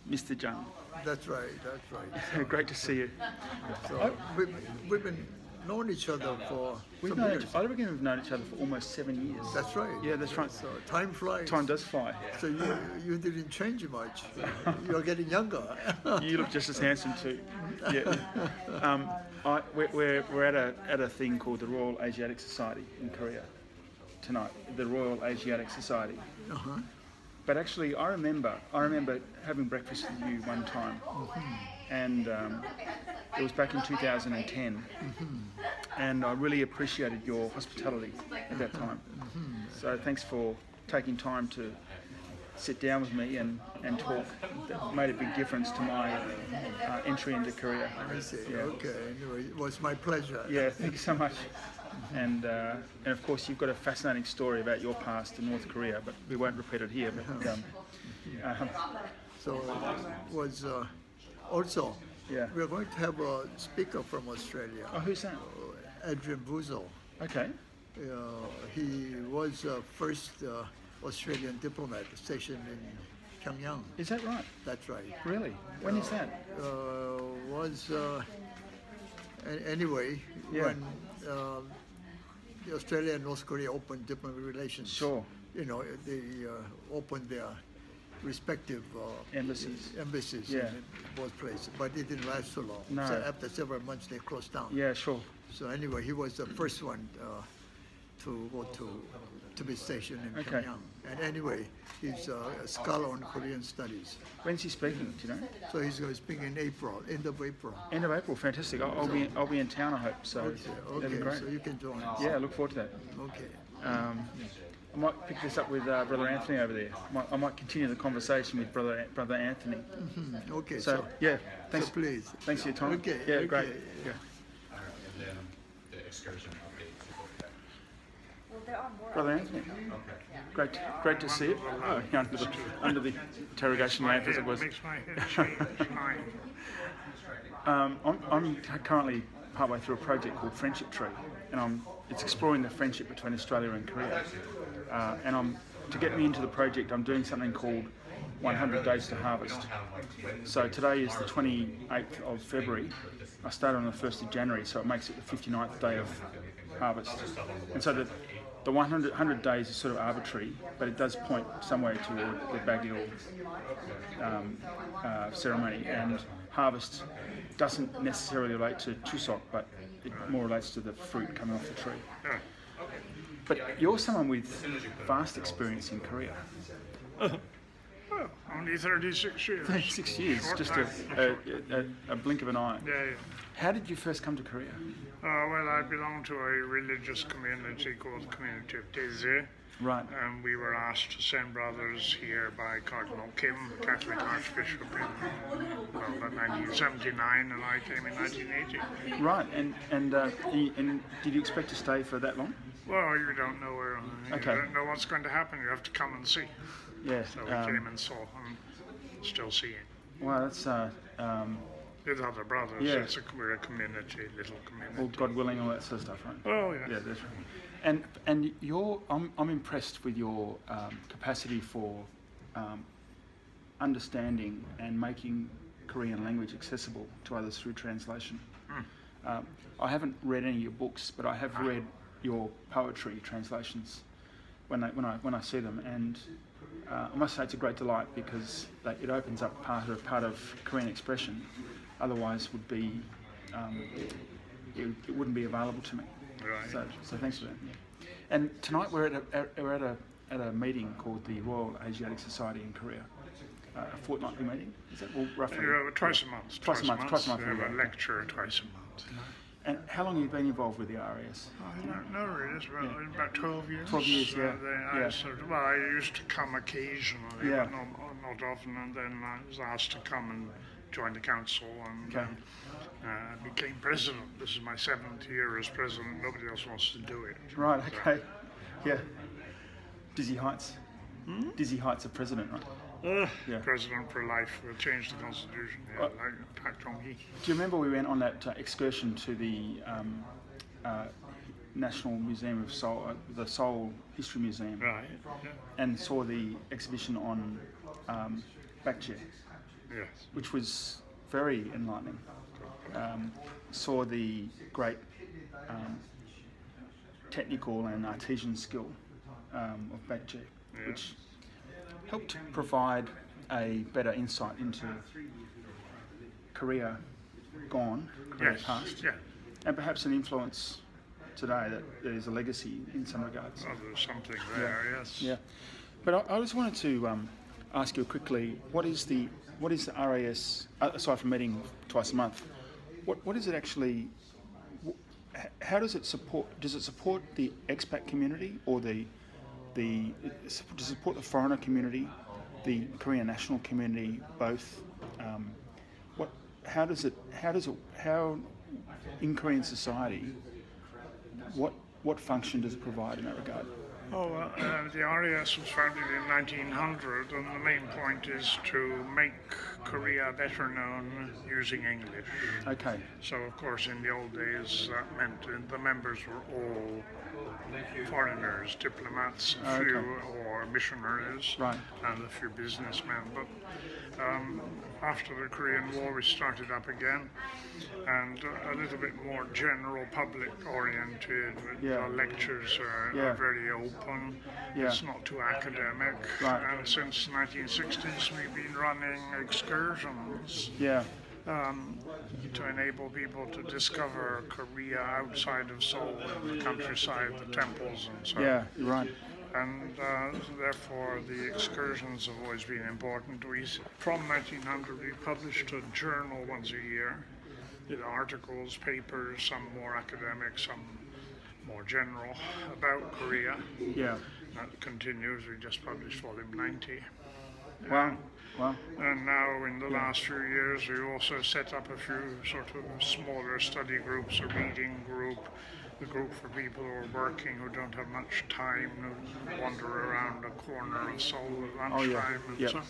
Mr. Jung. That's right. That's right. Great to see you. So we've been known each other for some years. I reckon we've known each other for almost 7 years. That's right. Yeah, that's right. So time flies. Time does fly. So you didn't change much. You're getting younger. You look just as handsome too. Yeah. We're at a thing called the Royal Asiatic Society in Korea tonight. The Royal Asiatic Society. Uh-huh. But actually, I remember having breakfast with you one time, and it was back in 2010, and I really appreciated your hospitality at that time. So thanks for taking time to sit down with me and talk. That made a big difference to my entry into Korea. I see. Yeah. Okay. Anyway, it was my pleasure. Yeah, thank you so much. And of course you've got a fascinating story about your past in North Korea, but we won't repeat it here. But so it was also. Yeah. We're going to have a speaker from Australia. Oh, who's that? Adrian Buzel. Okay. He was first Australian diplomat stationed in Pyongyang. Is that right? That's right. Really? When is that? Anyway, Yeah. when Australia and North Korea opened diplomatic relations. Sure. You know, they opened their respective Embassies. in both places, but it didn't last so long. No. So after several months, they closed down. Yeah, sure. So anyway, he was the first one to go to be stationed in Okay. Pyongyang. And anyway, he's a scholar on Korean studies. When's he speaking? Do you know? So he's going to speak in April, end of April. End of April. Fantastic. I'll be in town, I hope. So that'd be great. So you can join us. Yeah, I look forward to that. Okay. I might pick this up with Brother Anthony over there. I might continue the conversation with Brother Anthony. Okay. So yeah, thanks. So please. Thanks for your time. Okay. Yeah, okay. great. Yeah. The excursion update. Brother Anthony. Great to see you. Oh, under the interrogation lamp as it was. Makes my head change. I'm currently partway through a project called Friendship Tree, and it's exploring the friendship between Australia and Korea. And to get me into the project, I'm doing something called 100 Days to Harvest. So today is the 28th of February. I started on the 1st of January, so it makes it the 59th day of harvest. And so the 100 days is sort of arbitrary, but it does point somewhere toward the Baguio ceremony. And harvest doesn't necessarily relate to Chuseok, but it more relates to the fruit coming off the tree. But you're someone with vast experience in Korea. Well, only 36 years. 36 years, Short just time. a blink of an eye. Yeah. How did you first come to Korea? Well, I belong to a religious community called the Community of Taizé. Right. And we were asked to send brothers here by Cardinal Kim, the Catholic Archbishop, in about 1979, and I came in 1980. Right, and did you expect to stay for that long? Well, you don't know where, Okay. you don't know what's going to happen. You have to come and see. Yeah. So we came and saw, and still seeing. Wow, that's With other brothers, Yeah. we're a community, little community. all God willing, all that sort of stuff, right? Oh, yeah. Yeah, that's right. And I'm impressed with your capacity for understanding and making Korean language accessible to others through translation. I haven't read any of your books, but I have read your poetry translations when I see them, and I must say it's a great delight because it opens up part of Korean expression. Otherwise, would be it wouldn't be available to me. Right. So thanks for that. Yeah. And tonight we're at a meeting called the Royal Asiatic Society in Korea. A fortnightly meeting. Is that roughly? Twice a month. Twice a month. We have a lecture twice a month. And how long have you been involved with the RAS? I don't know really. It's about 12 years. 12 years, yeah. I used to come occasionally, Yeah. but not often, and then I was asked to come and join the council, and Okay. became president. This is my 7th year as president. Nobody else wants to do it. Right. Okay. Yeah. Dizzy heights. Dizzy heights of president, right? Yeah. President for life. We'll change the constitution. Yeah, like Pak Jong-hee. Do you remember we went on that excursion to the National Museum of Seoul, the Seoul History Museum, Right. Yeah. and saw the exhibition on Bakje? Yes. which was very enlightening. Saw the great technical and artisan skill of Baekje, which helped provide a better insight into Korea gone, Korea past, Yeah. and perhaps an influence today that there is a legacy in some regards. Oh, there's something there, yes. Yeah, but I just wanted to ask you quickly, what is the RAS, aside from meeting twice a month, what is it actually, how does it support the expat community, or does it support the foreigner community, the Korean national community, both? How in Korean society, what function does it provide in that regard? Oh, the RAS was founded in 1900, and the main point is to make Korea better known using English. Okay. So, of course, in the old days, that meant the members were all foreigners, diplomats, a few, or missionaries, Right. and a few businessmen. But after the Korean War, we started up again, and a little bit more general public oriented. Yeah. The lectures are very open. Yeah. It's not too academic. Right. And since 1960s, we've been running excursions Yeah. to enable people to discover Korea outside of Seoul, the countryside, the temples, and so on. Yeah. You're right. And therefore the excursions have always been important. From 1900 we published a journal once a year, with articles, papers, some more academic, some more general, about Korea. Yeah. That continues. We just published volume 90. Wow. Wow. And now in the last few years we also set up a few sort of smaller study groups, a reading group, the group for people who are working, who don't have much time, who wander around a corner of Seoul at lunchtime and so.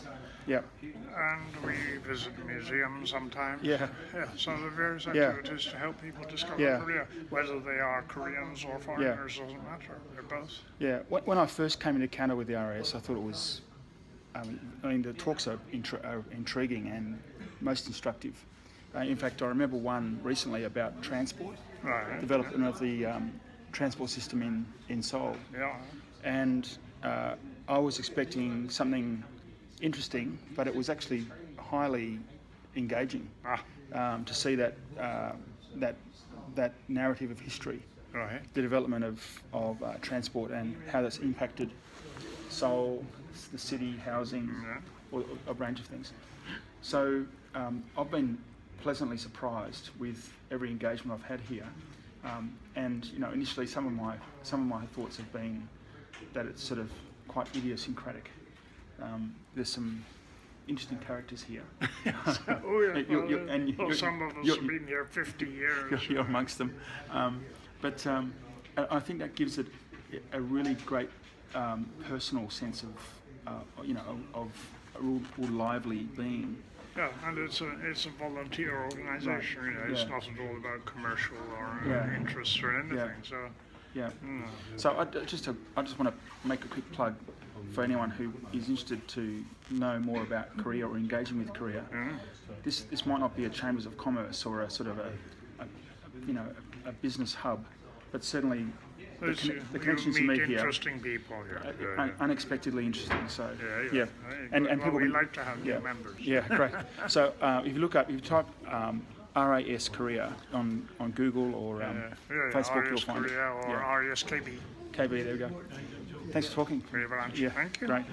Yeah. And we visit museums sometimes. Yeah. Yeah. So there are various activities to help people discover Korea, whether they are Koreans or foreigners, doesn't matter. They're both. Yeah. When I first came into encounter with the RAS, I thought it was, I mean, the talks are intriguing and most instructive. In fact, I remember one recently about transport, development of the transport system in Seoul. Yeah. And I was expecting something interesting, but it was actually highly engaging to see that narrative of history, the development of transport and how that's impacted Seoul, the city, housing, or a range of things. So I've been pleasantly surprised with every engagement I've had here, and initially some of my thoughts have been that it's sort of quite idiosyncratic. There's some interesting characters here. Some of us have been here 50 years. You're amongst them, but I think that gives it a really great personal sense of of a real lively being. Yeah, and it's a volunteer organisation. It's not at all about commercial or interests or anything. So. Yeah. So I just want to make a quick plug for anyone who is interested to know more about Korea or engaging with Korea. This might not be a Chambers of Commerce or a sort of a business hub, but certainly the connections you meet here, interesting people here, unexpectedly interesting. So and people we like to have new members. Yeah, great. So if you type RAS Korea on Google or Facebook, you'll find Korea it. Or RAS KB. KB, there we go. Thanks for talking. Thank you. Great.